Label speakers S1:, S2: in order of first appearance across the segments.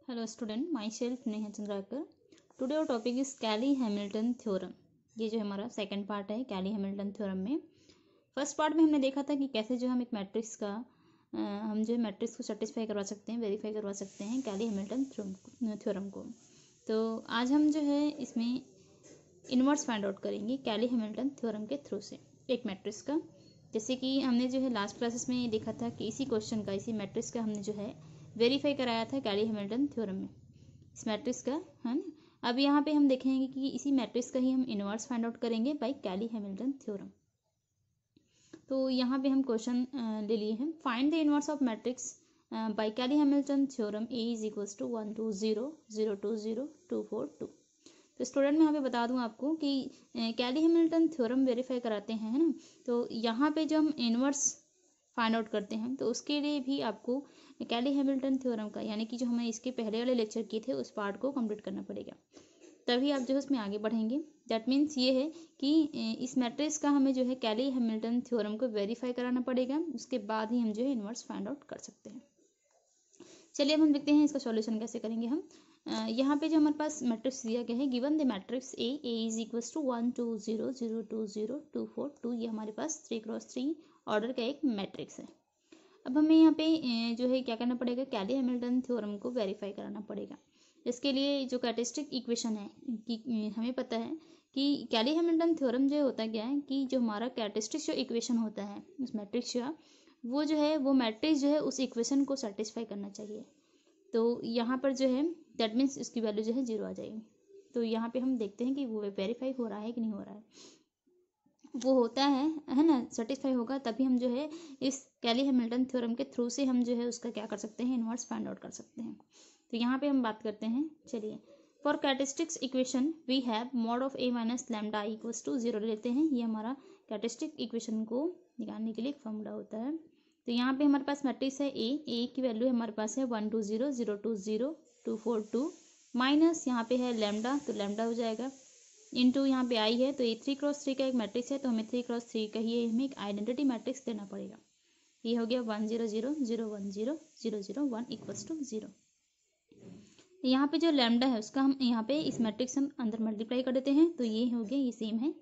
S1: Hello student, myself Neha Chandrakar. Today our topic is Cayley Hamilton theorem. ये जो हमारा second part है कैली हैमिल्टन थ्योरम में. फर्स्ट पार्ट में हमने देखा था कि कैसे जो हम एक मैट्रिक्स का हम जो है मैट्रिक्स को सेटिस्फाई करवा सकते हैं, वेरीफाई करवा सकते हैं कैली हैमिल्टन थ्योरम को. तो आज हम जो है इसमें इनवर्स फाइंड आउट करेंगे कैली हैमिल्टन थ्योरम के थ्रू से एक मैट्रिक्स का. जैसे कि हमने जो है लास्ट क्लासेस में देखा था कि इसी क्वेश्चन का, इसी मैट्रिक्स का हमने जो है वेरीफाई कराया था कैली हैमिल्टन थ्योरम में, इस मैट्रिक्स का है ना. अब यहाँ पे हम देखेंगे कि इसी मैट्रिक्स का ही हम इनवर्स फाइंड आउट करेंगे बाय कैली हैमिल्टन थ्योरम. तो यहाँ पे हम क्वेश्चन ले लिए हैं, find the inverse of matrix by Cayley Hamilton theorem A is equals to 1 2 0 0 2 0 2 4 2. तो स्टूडेंट मैं यहाँ पे बता दूँ आपको कि कैली हैमिल्टन थ्योरम वेरीफाई कराते हैं, है ना. तो यहाँ पे जो हम इनवर्स फाइंड आउट करते हैं तो उसके लिए भी आपको कैली हैमिल्टन थ्योरम का, यानी कि जो हमने इसके पहले वाले लेक्चर किए थे उस पार्ट को कंप्लीट करना पड़ेगा, तभी आप जो है उसमें आगे बढ़ेंगे. दैट मीन्स ये है कि इस मैट्रिक्स का हमें जो है कैली हैमिल्टन थ्योरम को वेरीफाई कराना पड़ेगा, उसके बाद ही हम जो है इनवर्स फाइंड आउट कर सकते हैं. चलिए अब हम देखते हैं इसका सॉल्यूशन कैसे करेंगे हम. यहाँ पे जो हमारे पास मैट्रिक्स दिया गया है, given the matrix A is equals to 1 2 0 0 2 0 2 4 2. ये हमारे पास 3x3 ऑर्डर का एक मैट्रिक्स है. अब हमें यहाँ पे जो है क्या करना पड़ेगा, कैली हैमिल्टन थ्योरम को वेरीफाई कराना पड़ेगा. इसके लिए जो कैरेक्टरिस्टिक इक्वेशन है कि हमें पता है कि कैली हैमिल्टन थ्योरम जो होता क्या है कि जो हमारा कैरेक्टरिस्टिक जो इक्वेशन होता है उस मैट्रिक्स का, वो जो है वो मैट्रिक्स जो है उस इक्वेशन को सेटिस्फाई करना चाहिए. तो यहाँ पर जो है दैट मीन्स इसकी वैल्यू जो है 0 आ जाएगी. तो यहाँ पे हम देखते हैं कि वो वेरीफाई हो रहा है कि नहीं हो रहा है. वो होता है ना, सेटिस्फाई होगा तभी हम जो है इस कैली हैमिल्टन थ्योरम के थ्रू से हम जो है उसका क्या कर सकते हैं, इनवर्स फाइंड आउट कर सकते हैं. तो यहाँ पे हम बात करते हैं. चलिए, for characteristics equation we have mod of A minus lambda equals to 0 लेते हैं. ये हमारा कैरेक्टरिस्टिक इक्वेशन को निकालने के लिए एक फॉर्मूला होता है. तो यहाँ पे हमारे पास मैट्रिक्स है ए की वैल्यू हमारे पास है 1 2 0 0 2 0 2 4 2 माइनस यहाँ पे है लैम्डा, तो लैम्डा हो जाएगा इनटू यहाँ पे आई है. तो ये 3x3 का एक मैट्रिक्स है, तो हमें 3x3 का ही हमें एक आइडेंटिटी मैट्रिक्स देना पड़ेगा. ये हो गया 1 0 0 0 1 0 0 0 1 इक्वल्स टू 0. यहाँ पे जो लैम्डा है उसका हम यहाँ पे इस मैट्रिक्स हम अंदर मल्टीप्लाई कर देते हैं. तो ये हो गया, ये सेम है.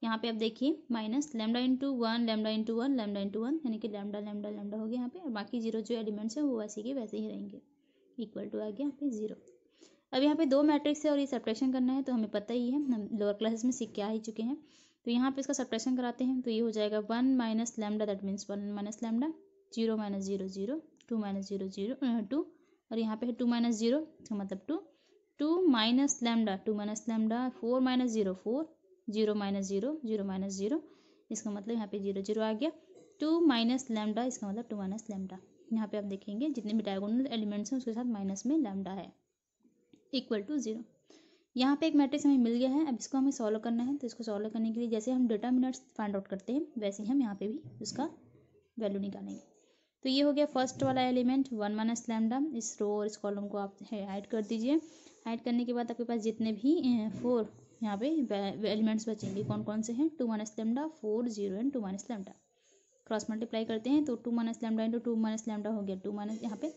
S1: यहाँ पे आप देखिए minus lambda into one lambda into one lambda into one, यानी कि लैम्डा लैम्डा लैम्डा हो गया यहाँ पे, और बाकी 0 जो एलिमेंट्स है वो वैसे के वैसे ही रहेंगे. इक्वल टू आ गया यहाँ पे 0. अब यहाँ पे दो मैट्रिक्स है और ये सब्ट्रैक्शन करना है, तो हमें पता ही है, हम लोअर क्लासेस में सीख के आ ही चुके हैं. तो यहाँ पे इसका सब्ट्रैक्शन कराते हैं. तो ये हो जाएगा 1 minus lambda, that means 1 minus lambda, 0 minus 0 0 2 minus 0 0 2, और यहाँ पे है 2 माइनस 0 का मतलब 2 2 minus lambda 2 minus lambda 4 minus 0 4 0 minus 0 0 minus 0, इसका मतलब यहाँ पे 0 0 आ गया. 2 माइनस लैम्डा, इसका मतलब 2 माइनस लैम्डा. यहाँ पे आप देखेंगे जितने भी डायगोनल एलिमेंट्स हैं उसके साथ माइनस में लैम्डा है, इक्वल टू 0. यहाँ पे एक मैट्रिक्स हमें मिल गया है. अब इसको हमें सॉल्व करना है. तो इसको सॉल्व करने के लिए जैसे हम डिटर्मिनेंट्स फाइंड आउट करते हैं वैसे ही हम यहाँ पे भी उसका वैल्यू निकालेंगे. तो ये हो गया फर्स्ट वाला एलिमेंट 1 माइनस लैम्डा. इस रो और इस कॉलम को आप ऐड कर दीजिए. ऐड करने के बाद आपके पास जितने भी 4 यहाँ पे एलिमेंट्स बचेंगे, कौन कौन से हैं, 2 minus lambda 4 0 and 2 minus lambda. Cross multiply करते हैं तो 2 minus lambda into 2 minus lambda हो गया 2 माइनस, यहाँ पे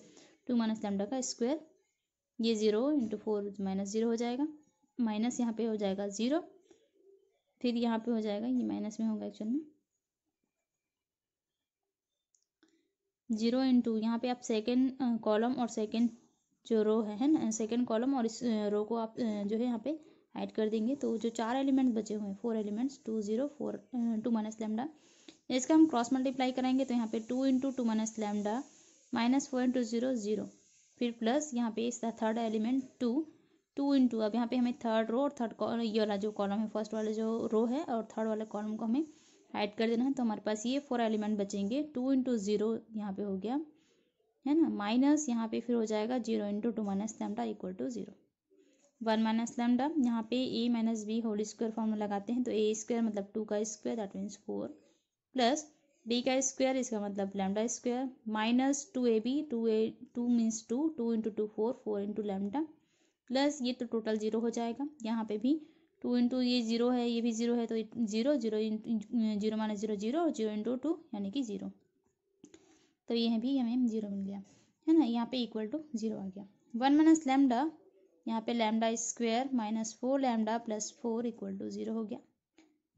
S1: 2 माइनस लैम्डा का स्क्वायर, ये 0 इंटू 4 माइनस 0 हो जाएगा, माइनस यहाँ पे हो जाएगा 0, फिर यहाँ पे हो जाएगा, ये माइनस में होगा एक्चुअल में 0 इंटू यहाँ पे आप सेकेंड कॉलम और सेकेंड जो रो है ना, सेकेंड कॉलम और इस रो को आप जो है यहाँ पे ऐड कर देंगे. तो जो 4 एलिमेंट्स बचे हुए हैं, 4 एलिमेंट्स 2 0 4 2 माइनस लैम्डा, इसका हम क्रॉस मल्टीप्लाई कराएंगे. तो यहाँ पे 2 into 2 minus lambda minus 4 into 0 0, फिर प्लस यहाँ पे इसका थर्ड एलिमेंट 2 इंटू, अब यहाँ पे हमें थर्ड रो और थर्ड ये वाला जो कॉलम है, फर्स्ट वाला जो रो है और थर्ड वाले कॉलम को हमें ऐड कर देना है. तो हमारे पास ये 4 एलिमेंट बचेंगे. 2 इंटू 0 यहाँ पे हो गया है ना, माइनस यहाँ पे फिर हो जाएगा 0 into 2 minus lambda equal to 0. 1 minus lambda, यहाँ पे A minus B whole square formula लगाते हैं. तो ए स्क्वायर मतलब 2 का square, that means 4, plus B का स्क्वायर, इसका मतलब lambda square, minus 2ab 2 means 2 into 2 4 4 into lambda, plus ये तो टोटल 0 हो जाएगा. यहाँ पे भी 2 इंटू ये 0 है, ये भी 0 है, तो 0 0 0 माइनस 0 0 और 0 इंटू 2 यानी कि 0. तो ये भी हमें 0 मिल गया है ना, यहाँ पे इक्वल टू 0 आ गया. 1 माइनस लैम्डा, यहाँ पे lambda square minus 4 lambda plus 4 equal to 0 हो गया।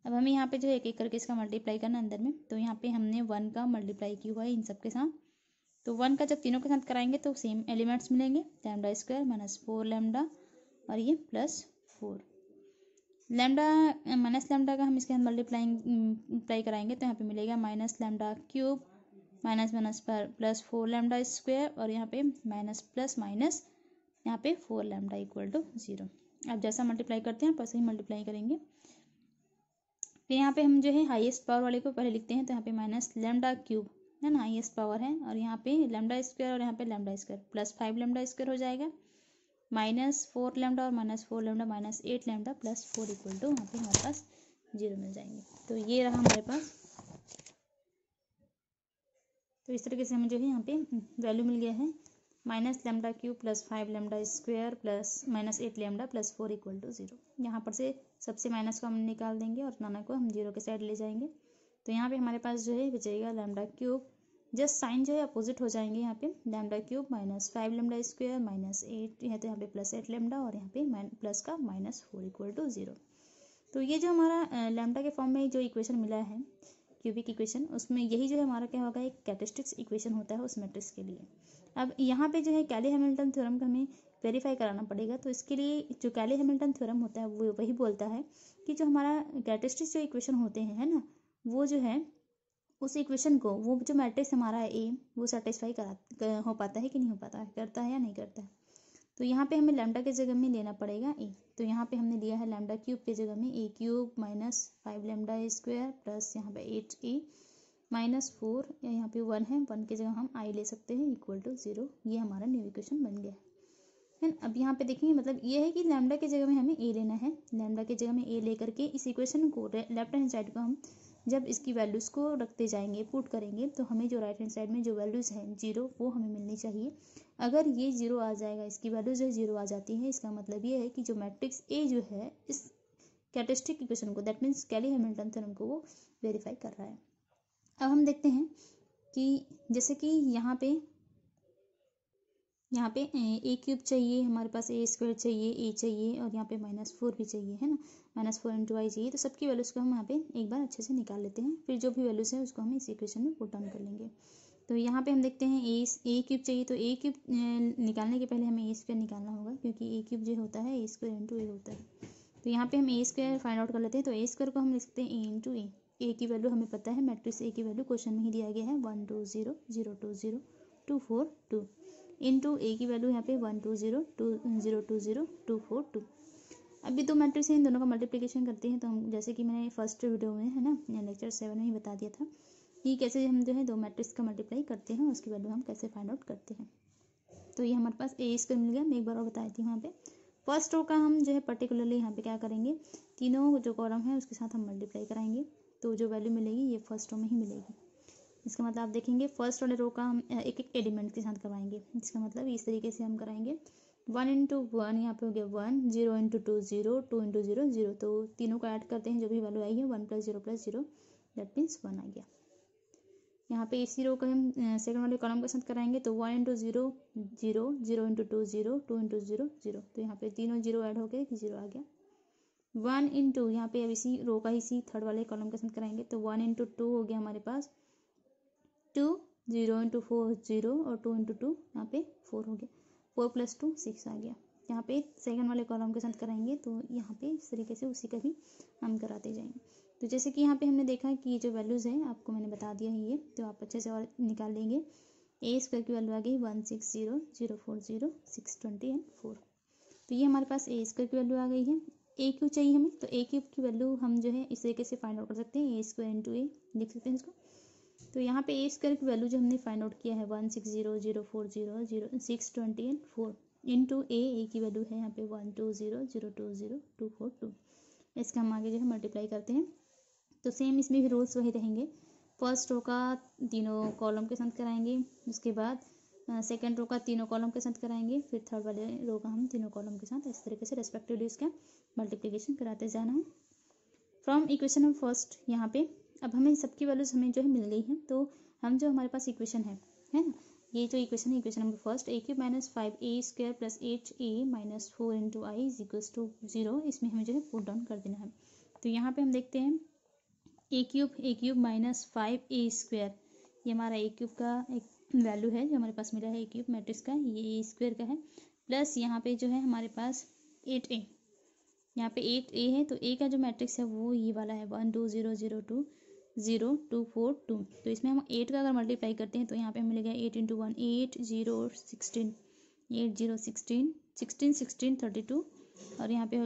S1: अब हमें यहाँ पे जो है एक एक करके इसका मल्टीप्लाई करना अंदर में। तो यहाँ पे हमने 1 का मल्टीप्लाई किया हुआ है इन सब के साथ। तो 1 का जब तीनों के साथ कराएंगे तो सेम एलिमेंट्स मिलेंगे, लैम्डा स्क्वायर माइनस 4 लैम्डा और ये प्लस 4 लैम्डा माइनस लैम्डा का हम इसके साथ मल्टीप्लाई कराएंगे तो यहाँ पे मिलेगा minus lambda cube minus minus पर प्लस 4 लैम्डा स्क्वायर और यहाँ पे माइनस प्लस माइनस यहाँ पे 4 लैम्डा इक्वल टू 0। अब जैसा मल्टीप्लाई करते हैं वैसे ही मल्टीप्लाई करेंगे। फिर यहाँ पे हम जो है हाईएस्ट पावर वाले को पहले लिखते हैं। तो यहाँ पे माइनस लैम्डा क्यूब है ना, हाईएस्ट पावर है, और यहाँ पे लैम्डा स्क्वायर और यहाँ पे lambda square plus 5 lambda square हो जाएगा माइनस 4 लैम्डा और minus 4 lambda minus 8 lambda plus 4 equal to यहाँ पे हमारे पास 0 मिल जाएंगे। तो ये रहा हमारे पास। तो इस तरीके से हमें जो है यहाँ पे वैल्यू मिल गया है minus lambda cube plus 5 lambda square plus minus 8 lambda plus 4 equal to 0। यहाँ पर से सबसे माइनस को हम निकाल देंगे और नाना को हम 0 के साइड ले जाएंगे। तो यहाँ पे हमारे पास जो है बचेगा लैम्डा क्यूब, जस्ट साइन जो है अपोजिट हो जाएंगे। यहाँ पे lambda cube minus 5 lambda square minus 8 है तो यहाँ पे प्लस 8 लैम्डा और यहाँ पे प्लस का माइनस 4 इक्वल टू 0। तो ये जो हमारा लैम्डा के फॉर्म में जो इक्वेशन मिला है क्यूबिक इक्वेशन, उसमें यही जो है हमारा क्या होगा, एक कैरेक्टरिस्टिक्स इक्वेशन होता है उस मैट्रिक्स के लिए। अब यहाँ पे जो है कैली हैमिल्टन थ्योरम का हमें वेरीफाई कराना पड़ेगा। तो इसके लिए जो कैली हैमिल्टन थ्योरम होता है वो वही बोलता है कि जो हमारा कैरेक्टरिस्टिक्स जो इक्वेशन होते हैं है ना, वो जो है उस इक्वेशन को वो जो मैट्रिक्स हमारा है ए, वो सेटिस्फाई हो पाता है कि नहीं हो पाता है, करता है या नहीं करता है। तो यहाँ पे हमें लैम्डा के जगह में लेना पड़ेगा ए। तो यहाँ पे हमने लिया है लैम्डा क्यूब के जगह में A cube minus 5 lambda square plus यहाँ पे 8 ए माइनस 4, यहाँ पे 1 है, 1 की जगह हम आई ले सकते हैं इक्वल टू 0। ये हमारा न्यू इक्वेशन बन गया है। अब यहाँ पे देखेंगे मतलब ये है कि लैम्डा की जगह में हमें ए लेना है। लैम्डा की जगह में ए लेकर के इस इक्वेशन को लेफ्ट हैंड साइड को हम जब इसकी वैल्यूज़ को रखते जाएंगे, पुट करेंगे, तो हमें जो राइट हैंड साइड में जो वैल्यूज़ हैं 0 वो हमें मिलनी चाहिए। अगर ये 0 आ जाएगा, इसकी वैल्यू जो है 0 आ जाती है, इसका मतलब ये है कि जो मैट्रिक्स ए जो है इस कैरेक्टरिस्टिक इक्वेशन को, that means Cayley Hamilton theorem को, वो वेरीफाई कर रहा है। अब हम देखते हैं कि जैसे कि यहाँ पे ए क्यूब चाहिए हमारे पास, ए स्क्वायर चाहिए, ए चाहिए और यहाँ पे -4 भी चाहिए है ना, -4 इंटू आई चाहिए। तो सबकी वैल्यूज़ को हम यहाँ पे एक बार अच्छे से निकाल लेते हैं, फिर जो भी वैल्यूज़ है उसको हम इस इक्वेशन में पुट डाउन कर लेंगे। तो यहाँ पे हम देखते हैं ए क्यूब चाहिए। तो ए क्यूब निकालने के पहले हमें ए स्क्वायर निकालना होगा, क्योंकि ए क्यूब जो होता है ए स्क्वायर इंटू ए होता है। तो यहाँ पे हम ए स्क्वायर फाइंड आउट कर लेते हैं। तो ए स्क्वायर को हम लिख सकते हैं ए इंटू ए। ए की वैल्यू हमें पता है, मैट्रिक्स ए की वैल्यू क्वेश्चन में ही दिया गया है 1 2 0 0 2 0 2 4 2 इंटू ए की वैल्यू यहाँ पे 1 2 0 2 0 2 0 2 4 2। अभी दो मैट्रिक्स हैं, इन दोनों का मल्टीप्लिकेशन करते हैं। तो हम जैसे कि मैंने फर्स्ट वीडियो में है ना, लेक्चर 7 में ही बता दिया था कि कैसे हम जो है दो मैट्रिक्स का मल्टीप्लाई करते हैं, उसकी वैल्यू हम कैसे फाइंड आउट करते हैं। तो ये हमारे पास ए स्क्वायर मिल गया। मैं एक बार और बताई थी यहाँ पे फर्स्ट रो का हम जो है पर्टिकुलरली यहाँ पे क्या करेंगे, तीनों जो कॉलम है उसके साथ हम मल्टीप्लाई कराएंगे। तो जो वैल्यू मिलेगी ये फर्स्ट रो में ही मिलेगी। इसका मतलब आप देखेंगे फर्स्ट वाले रो का हम एक एक एलिमेंट के साथ करवाएंगे। इसका मतलब इस तरीके से हम कराएंगे 1 इंटू 1, यहाँ पे हो गया 1, 0 इंटू 2 0, 2 इंटू 0 0। तो तीनों को ऐड करते हैं, जो भी वैल्यू आई है 1 प्लस 0 दैट मीन्स 1 आ गया। यहाँ पे इसी रो को हम सेकंड वाले कॉलम के साथ कराएंगे। तो 1 इंटू 0 0, 0 इंटू 2 0, 2 इंटू 0 0। तो यहाँ पे तीनों 0 ऐड हो गए कि 0 आ गया। 1 इंटू यहाँ पे अब इसी रो का इसी थर्ड वाले कॉलम के साथ कराएंगे। तो 1 इंटू 2 हो गया हमारे पास 2, 0 इंटू 4 0 और 2 इंटू 2 यहाँ पे 4 हो गया। 4 प्लस 2 6 आ गया। यहाँ पे सेकंड वाले कॉलम के साथ कराएंगे। तो यहाँ पे इस तरीके से उसी का भी हम कराते जाएंगे। तो जैसे कि यहाँ पे हमने देखा कि ये जो वैल्यूज़ हैं आपको मैंने बता दिया है ये, तो आप अच्छे से और निकाल लेंगे। ए स्क्वायर की वैल्यू आ गई 160 0 4 0 6 20 एंड 4। तो ये हमारे पास ए स्क्वायर की वैल्यू आ गई है। ए क्यूब चाहिए हमें, तो ए क्यूब की वैल्यू हम जो है इस तरीके से फाइंड आउट कर सकते हैं। ए स्क्वायर इंटू ए लिख सकते हैं इसको। तो यहाँ पे ए स्क्वायर की वैल्यू जो हमने फाइंड आउट किया है 160 0 4 0 0 6 20 एंड 4 इंटू ए की वैल्यू है यहाँ पे 1 2 0 0 2 0 2 4 2। इसका हम आगे जो है मल्टीप्लाई करते हैं। तो सेम इसमें भी रूल्स वही रहेंगे। फर्स्ट रो का तीनों कॉलम के साथ कराएंगे, उसके बाद सेकेंड रो का तीनों कॉलम के साथ कराएंगे, फिर थर्ड वाले रो का हम तीनों कॉलम के साथ, इस तरीके से रेस्पेक्टिवली इसका मल्टीप्लिकेशन कराते जाना है। फ्रॉम इक्वेशन ऑफ फर्स्ट यहाँ पे अब हमें सबकी वैल्यूज हमें जो है मिल गई है। तो हम जो हमारे पास इक्वेशन है ना, ये जो इक्वेशन है equation number first, A cube minus 5a² plus 8a minus 4 into I is equals to 0, इसमें हमें जो है पुट डाउन कर देना है। तो यहाँ पे हम देखते हैं ए क्यूब माइनस 5a², ये हमारा ए क्यूब का एक वैल्यू है जो हमारे पास मिला है ए क्यूब मैट्रिक्स का, ये a² का है, प्लस यहाँ पे जो है हमारे पास 8a, यहाँ पे 8a है, तो a का जो मैट्रिक्स है वो ये वाला है 1 2 0 0 2 0 2 4 2। तो इसमें हम 8 का अगर मल्टीप्लाई करते हैं तो यहाँ पे हमें मिलेगा 8 इंटू 1 8 0 16 8 0 16 16 16 32, और यहाँ पे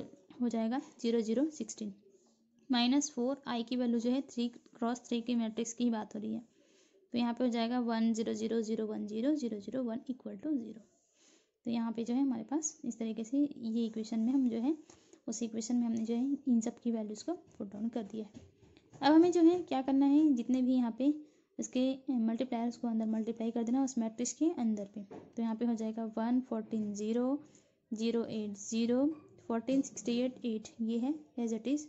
S1: हो जाएगा 0 0 16 माइनस 4 आई की वैल्यू जो है 3 क्रॉस 3 की मैट्रिक्स की ही बात हो रही है, तो यहाँ पे हो जाएगा 1 0 0 0 1 0 0 0 1 इक्वल टू 0। तो यहाँ पे जो है हमारे पास इस तरीके से ये इक्वेशन में हम जो है उस इक्वेशन में हमने जो है इन सब की वैल्यूज़ को पुट डाउन कर दिया है। अब हमें जो है क्या करना है, जितने भी यहाँ पे इसके मल्टीप्लायर्स को अंदर मल्टीप्लाई कर देना उस मैट्रिक्स के अंदर पे। तो यहाँ पे हो जाएगा 1 14 0 0 8 0 14 68 8, ये है एज इट इज़।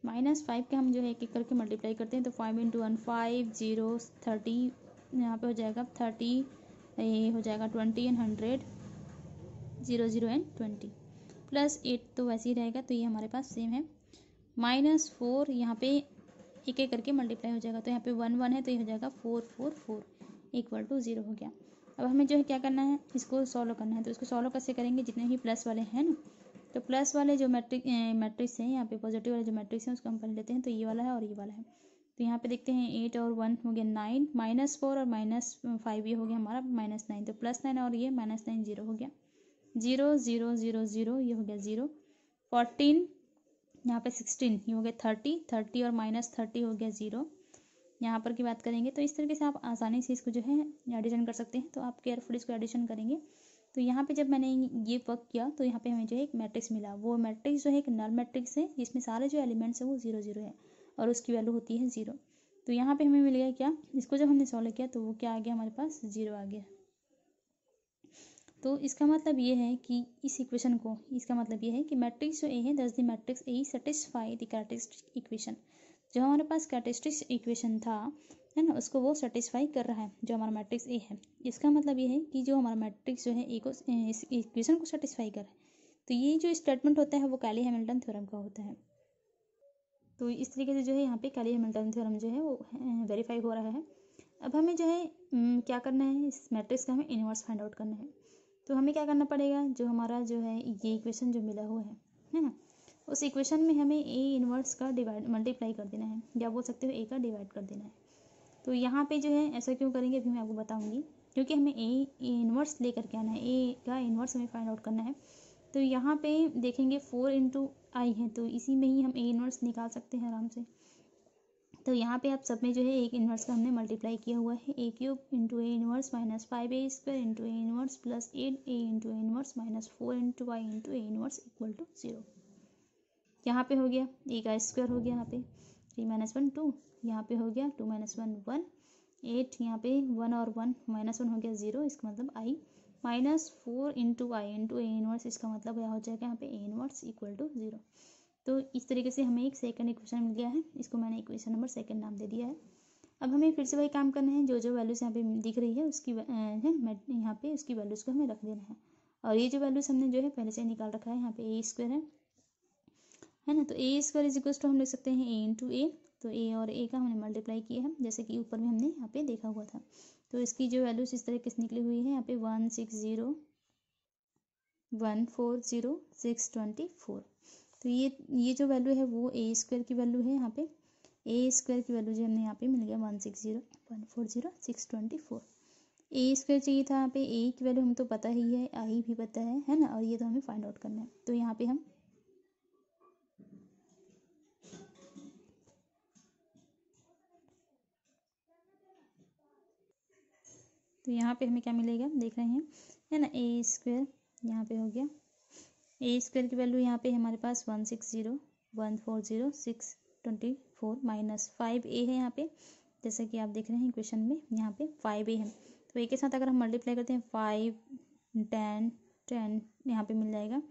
S1: माइनस 5 के हम जो है एक एक करके मल्टीप्लाई करते हैं, तो 5 इंटू 1 5 0 30, यहाँ पे हो जाएगा 30, ये हो जाएगा 20 एंड 100 0 0 एंड 20, प्लस 8 तो वैसे ही रहेगा, तो ये हमारे पास सेम है। माइनस 4 यहाँ पे एक एक करके मल्टीप्लाई हो जाएगा, तो यहाँ पे 1 1 है, तो ये हो जाएगा 4 4 4 इक्वल टू 0 हो गया। अब हमें जो है क्या करना है, इसको सॉल्व करना है। तो इसको सॉल्व कैसे करेंगे, जितने भी प्लस वाले हैं ना, तो प्लस वाले जो मैट्रिक्स हैं यहाँ पे पॉजिटिव वाले जो मैट्रिक्स हैं उसको हम पढ़ लेते हैं। तो ये वाला है और ये वाला है, तो यहाँ पे देखते हैं 8 और 1 हो गया 9, माइनस 4 और माइनस 5 ये हो गया हमारा माइनस 9, तो प्लस 9 और ये माइनस 9 0 हो गया, 0 0 0 0 ये हो गया 0, 14 यहाँ पे 16 ये हो गया 30 30 और माइनस 30 हो गया 0। यहाँ पर की बात करेंगे तो इस तरीके से आप आसानी से इसको जो है एडिशन कर सकते हैं। तो आप केयरफुल इसको एडिशन करेंगे। तो यहाँ पे जब मैंने ये वर्क किया तो यहाँ पे हमें जो है एक मैट्रिक्स मिला, वो मैट्रिक्स जो है एक नल मैट्रिक्स है जिसमें सारे जो एलिमेंट्स हैं वो 0 0 है और उसकी वैल्यू होती है 0। तो यहाँ पे हमें मिल गया क्या, इसको जब हमने सॉल्व किया तो वो क्या आ गया हमारे पास 0 आ गया। तो इसका मतलब ये है कि इस इक्वेशन को, इसका मतलब ये है कि मैट्रिक्स जो ए है दस the matrix A satisfy the characteristic equation. जो हमारे पास कैरेक्टरिस्टिक इक्वेशन था है ना, उसको वो सेटिस्फाई कर रहा है जो हमारा मैट्रिक्स ए है। इसका मतलब ये है कि जो हमारा मैट्रिक्स जो है ए को इस इक्वेशन को सेटिस्फाई कर रहा है। तो ये जो स्टेटमेंट होता है वो कैली हैमिल्टन थ्योरम का होता है। तो इस तरीके से जो है यहाँ पे कैली हैमिल्टन थ्योरम जो है वो वेरीफाई हो रहा है। अब हमें जो है क्या करना है, इस मैट्रिक्स का हमें इनवर्स फाइंड आउट करना है। तो हमें क्या करना पड़ेगा, जो हमारा जो है ये इक्वेशन जो मिला हुआ है ना, उस इक्वेशन में हमें ए इनवर्स का मल्टीप्लाई कर देना है, या बोल सकते हो ए का डिवाइड कर देना है। तो यहाँ पे जो है ऐसा क्यों करेंगे अभी मैं आपको बताऊंगी, क्योंकि हमें ए इनवर्स लेकर के आना है, ए का इनवर्स हमें फाइंड आउट करना है। तो यहाँ पे देखेंगे 4 इंटू आई है, तो इसी में ही हम ए इनवर्स निकाल सकते हैं आराम से। तो यहाँ पे आप सब में जो है एक इनवर्स का हमने मल्टीप्लाई किया हुआ है, A cube into A inverse minus 5a² into A inverse plus 8a into A inverse minus 4 into I into A inverse equal to 0। यहाँ पे हो गया ए का स्क्वायर हो गया, यहाँ पे 3 माइनस 1 2, यहाँ पे हो गया 2 माइनस 1 1 8, यहाँ पे 1 और 1 माइनस 1 हो गया 0, इसका मतलब I minus 4 into I into A inverse, इसका मतलब यह हो जाएगा यहाँ पे ए इनवर्स इक्वल टू 0। तो इस तरीके से हमें एक सेकंड इक्वेशन मिल गया है, इसको मैंने इक्वेशन नंबर सेकंड नाम दे दिया है। अब हमें फिर से वही काम करना है, जो जो वैल्यूज़ यहाँ पे दिख रही है उसकी है यहाँ पे उसकी वैल्यूज़ को हमें रख देना है। और ये जो वैल्यूज़ हमने जो है पहले से निकाल रखा है, यहाँ पे ए स्क्वायर है ना, तो A square is equal to हम लिख सकते हैं ए इंटू ए। तो ए और ए का हमने मल्टीप्लाई किया है, जैसे कि ऊपर में हमने यहाँ पे देखा हुआ था। तो इसकी जो वैल्यूज़ इस तरीके से निकली हुई है, यहाँ पे 160 140 624। तो ये जो वैल्यू है वो ए स्क्वायर की वैल्यू है, यहाँ पे ए स्क्वायर की वैल्यू जो हमने यहाँ पे मिल गया 160 140 624। ए स्क्वायर चाहिए था, यहाँ पे ए की वैल्यू हम तो पता ही है, आई भी पता है ना, और ये तो हमें फाइंड आउट करना है। तो यहाँ पे हम हमें क्या मिलेगा देख रहे हैं है ना, ए स्क्वायर यहाँ पे हो गया, ए स्क्वायर की वैल्यू यहाँ पे हमारे पास 160 140 624 माइनस 5a है यहाँ पे, जैसे कि आप देख रहे हैं इक्वेशन में यहाँ पे 5a है। तो ए के साथ अगर हम मल्टीप्लाई करते हैं 5 10 10 यहाँ पे मिल जाएगा।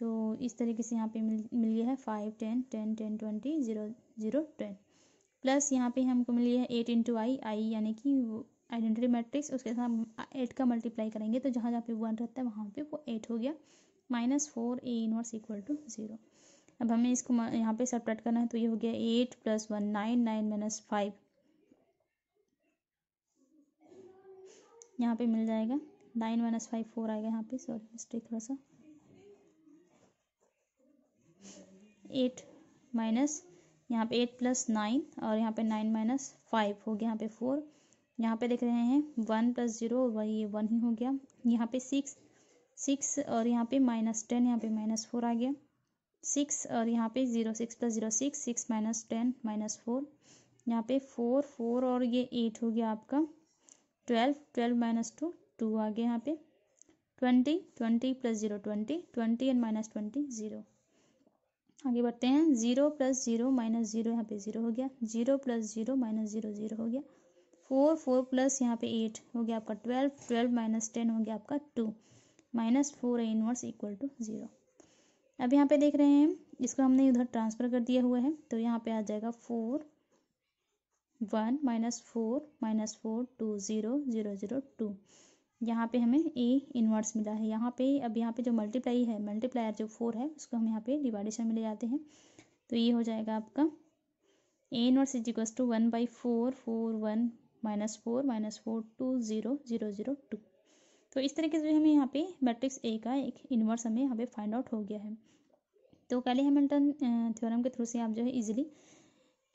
S1: तो इस तरीके से यहाँ पे मिल गया है 5 10 10 10 20 0 0 10, प्लस यहाँ पे हमको मिल गया है 8 इंटू आई यानी कि आइडेंटिटी मैट्रिक्स, उसके साथ 8 का मल्टीप्लाई करेंगे तो जहाँ जहाँ पे 1 रहता है वहाँ पे वो 8 हो गया, -4 A इनवर्स इक्वल टू 0। अब हमें इसको यहाँ पे सब्ट्रैक्ट करना है तो ये हो गया 8 + 1 9, 9 - 5 यहाँ पे मिल जाएगा, 9 - 5 4 आएगा यहाँ पे, सॉरी मिस्टेक थोड़ा सा, 8 माइनस यहाँ पे 8 + 9 और यहाँ पे 9 - 5 हो गया यहाँ पे 4। यहाँ पे देख रहे हैं 1 + 0 वही 1 ही हो गया। यहाँ पे 6 और यहाँ पे -10, यहाँ पे -4 आ गया। 6 और यहाँ पे 0, 6 + 0 6, 6 - 10 -4, यहाँ पे 4 4 और ये 8 हो गया आपका 12, 12 - 2 2 आ गया यहाँ पे 20, 20 + 0 20, 20 और -20 0। आगे बढ़ते हैं, 0 + 0 - 0 यहाँ पे 0 हो गया, 0 + 0 - 0 0 हो गया, 4 4 प्लस यहाँ पे 8 हो गया आपका 12, 12 - 10 हो गया आपका 2, -4 A इनवर्स इक्वल टू 0। अब यहाँ पे देख रहे हैं इसको हमने उधर ट्रांसफ़र कर दिया हुआ है तो यहाँ पे आ जाएगा 4 1 -4 -4 2 0 0 0 2। यहाँ पे हमें A इनवर्स मिला है। यहाँ पे अब यहाँ पे जो मल्टीप्लाई है, मल्टीप्लायर जो 4 है उसको हम यहाँ पे डिवाइडेशन में ले जाते हैं तो ये हो जाएगा आपका A inverse is equals to 1/4 4 1 -4 -4 2 0 0 0 2। तो इस तरीके से हमें यहाँ पे मैट्रिक्स A का एक इनवर्स हमें यहाँ पे फाइंड आउट हो गया है। तो कैली हैमिल्टन थ्योरम के थ्रू से आप जो है इजीली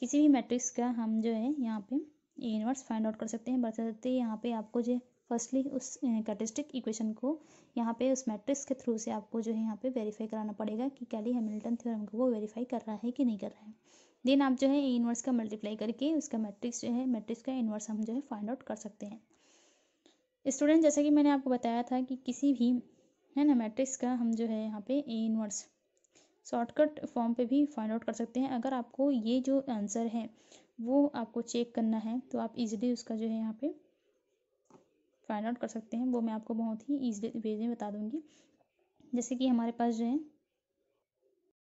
S1: किसी भी मैट्रिक्स का हम जो है यहाँ पे A इनवर्स फाइंड आउट कर सकते हैं। बशर्ते यहाँ पे आपको जो फर्स्टली उस कैरेक्टरिस्टिक इक्वेशन को यहाँ पे उस मैट्रिक्स के थ्रू से आपको जो है यहाँ पे वेरीफाई कराना पड़ेगा कि कैली हैमिल्टन थ्योरम को वो वेरीफाई कर रहा है कि नहीं कर रहा है। देन आप जो है A इनवर्स का मल्टीप्लाई करके उसका मैट्रिक्स जो है मैट्रिक्स का इनवर्स हम जो है फाइंड आउट कर सकते हैं। स्टूडेंट, जैसे कि मैंने आपको बताया था कि किसी भी है ना मैट्रिक्स का हम जो है यहाँ पे A इनवर्स शॉर्टकट फॉर्म पे भी फाइंड आउट कर सकते हैं। अगर आपको ये जो आंसर है वो आपको चेक करना है तो आप इजीली उसका जो है यहाँ पे फाइंड आउट कर सकते हैं। वो मैं आपको बहुत ही ईजी वे में बता दूंगी। जैसे कि हमारे पास जो है